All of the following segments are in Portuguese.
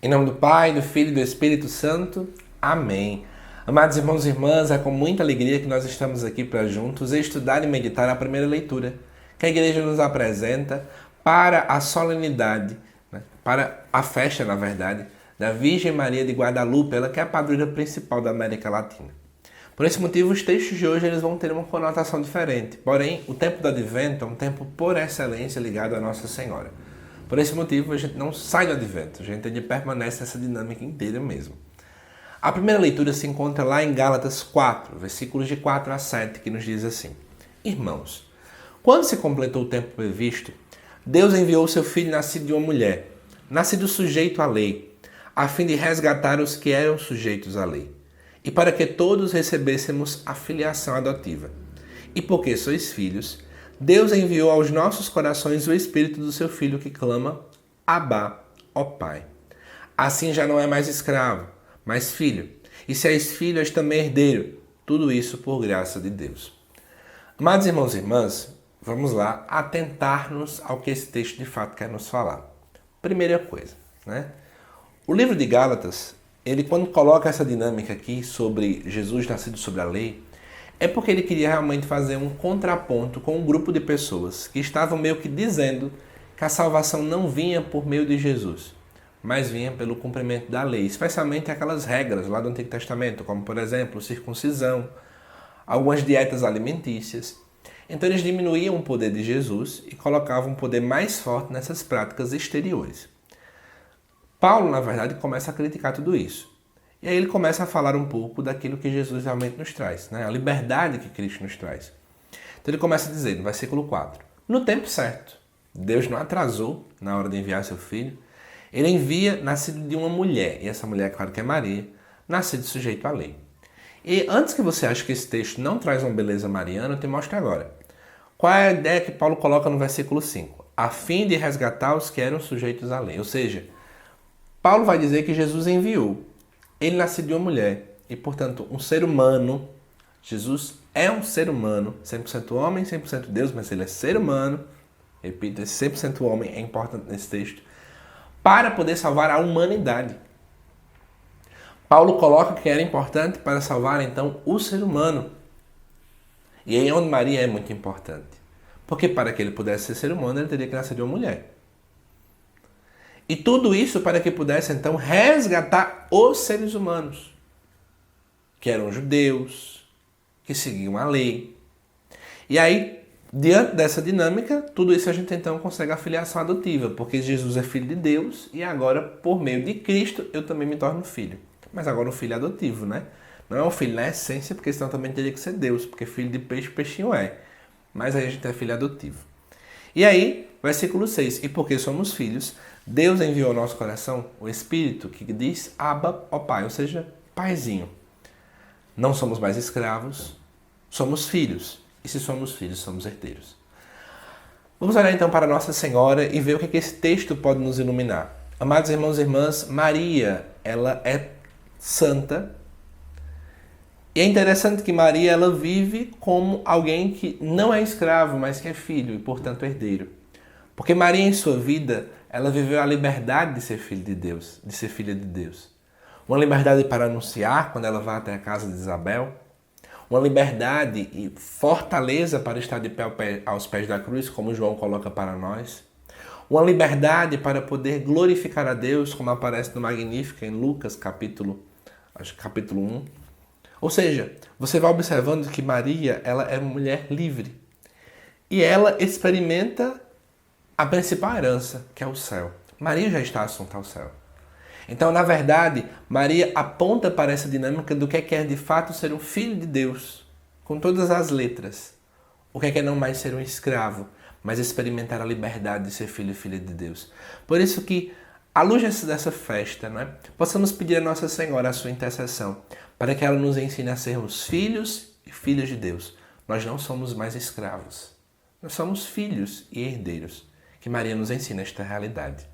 Em nome do Pai, do Filho e do Espírito Santo. Amém. Amados irmãos e irmãs, é com muita alegria que nós estamos aqui para juntos estudar e meditar a primeira leitura que a igreja nos apresenta para a solenidade, para a festa, na verdade, da Virgem Maria de Guadalupe, ela que é a padroeira principal da América Latina. Por esse motivo, os textos de hoje eles vão ter uma conotação diferente. Porém, o tempo do Advento é um tempo por excelência ligado a Nossa Senhora. Por esse motivo, a gente não sai do Advento, a gente permanece nessa dinâmica inteira mesmo. A primeira leitura se encontra lá em Gálatas 4, versículos de 4 a 7, que nos diz assim: Irmãos, quando se completou o tempo previsto, Deus enviou seu Filho nascido de uma mulher, nascido sujeito à lei, a fim de resgatar os que eram sujeitos à lei, e para que todos recebêssemos a filiação adotiva. E porque sois filhos, Deus enviou aos nossos corações o Espírito do seu Filho que clama, Abba, ó Pai. Assim já não é mais escravo, mas filho. E se és filho, és também herdeiro. Tudo isso por graça de Deus. Amados irmãos e irmãs, vamos lá atentar-nos ao que esse texto de fato quer nos falar. Primeira coisa, O livro de Gálatas, ele quando coloca essa dinâmica aqui sobre Jesus nascido sobre a lei, é porque ele queria realmente fazer um contraponto com um grupo de pessoas que estavam meio que dizendo que a salvação não vinha por meio de Jesus, mas vinha pelo cumprimento da lei, especialmente aquelas regras lá do Antigo Testamento, como por exemplo, circuncisão, algumas dietas alimentícias. Então eles diminuíam o poder de Jesus e colocavam um poder mais forte nessas práticas exteriores. Paulo, na verdade, começa a criticar tudo isso. E aí ele começa a falar um pouco daquilo que Jesus realmente nos traz, a liberdade que Cristo nos traz. Então ele começa a dizer, no versículo 4, no tempo certo, Deus não atrasou na hora de enviar seu Filho, ele envia nascido de uma mulher, e essa mulher, claro que é Maria, nascido sujeito à lei. E antes que você ache que esse texto não traz uma beleza mariana, eu te mostro agora. Qual é a ideia que Paulo coloca no versículo 5? A fim de resgatar os que eram sujeitos à lei. Ou seja, Paulo vai dizer que Jesus enviou. Ele nasceu de uma mulher e, portanto, um ser humano. Jesus é um ser humano, 100% homem, 100% Deus, mas ele é ser humano. Repito, esse 100% homem é importante nesse texto. Para poder salvar a humanidade. Paulo coloca que era importante para salvar, então, o ser humano. E aí onde Maria é muito importante. Porque para que ele pudesse ser humano, ele teria que nascer de uma mulher. E tudo isso para que pudesse, então, resgatar os seres humanos, que eram judeus, que seguiam a lei. E aí, diante dessa dinâmica, tudo isso a gente, então, consegue a filiação adotiva, porque Jesus é filho de Deus e agora, por meio de Cristo, eu também me torno filho. Mas agora um filho adotivo, Não é um filho na essência, porque senão também teria que ser Deus, porque filho de peixe, peixinho é. Mas aí a gente é filho adotivo. E aí, versículo 6, e porque somos filhos, Deus enviou ao nosso coração o Espírito que diz Abba, ó Pai, ou seja, Paizinho. Não somos mais escravos, somos filhos. E se somos filhos, somos herdeiros. Vamos olhar então para Nossa Senhora e ver o que esse texto pode nos iluminar. Amados irmãos e irmãs, Maria, ela é santa. E é interessante que Maria ela vive como alguém que não é escravo, mas que é filho e, portanto, herdeiro. Porque Maria, em sua vida, ela viveu a liberdade de ser filho de Deus, de ser filha de Deus. Uma liberdade para anunciar quando ela vai até a casa de Isabel. Uma liberdade e fortaleza para estar de pé aos pés da cruz, como João coloca para nós. Uma liberdade para poder glorificar a Deus, como aparece no Magnífica, em Lucas, capítulo 1. Ou seja, você vai observando que Maria ela é uma mulher livre. E ela experimenta a principal herança, que é o céu. Maria já está assunta ao céu. Então, na verdade, Maria aponta para essa dinâmica do que é de fato ser um filho de Deus, com todas as letras. O que é não mais ser um escravo, mas experimentar a liberdade de ser filho e filha de Deus. Por isso que, à luz dessa festa, possamos pedir a Nossa Senhora a sua intercessão, para que ela nos ensine a sermos filhos e filhas de Deus. Nós não somos mais escravos. Nós somos filhos e herdeiros. Que Maria nos ensine esta realidade.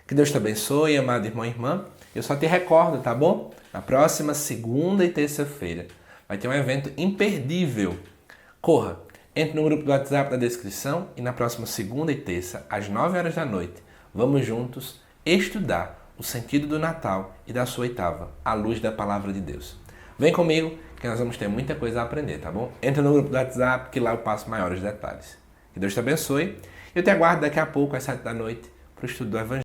Que Deus te abençoe, amado irmão e irmã. Eu só te recordo, tá bom? Na próxima segunda e terça-feira vai ter um evento imperdível. Corra, entre no grupo do WhatsApp na descrição e na próxima segunda e terça, às 9 horas da noite, vamos juntos estudar o sentido do Natal e da sua oitava, à luz da palavra de Deus. Vem comigo que nós vamos ter muita coisa a aprender, tá bom? Entra no grupo do WhatsApp que lá eu passo maiores detalhes. Que Deus te abençoe. Eu te aguardo daqui a pouco às 7 da noite para o estudo do Evangelho.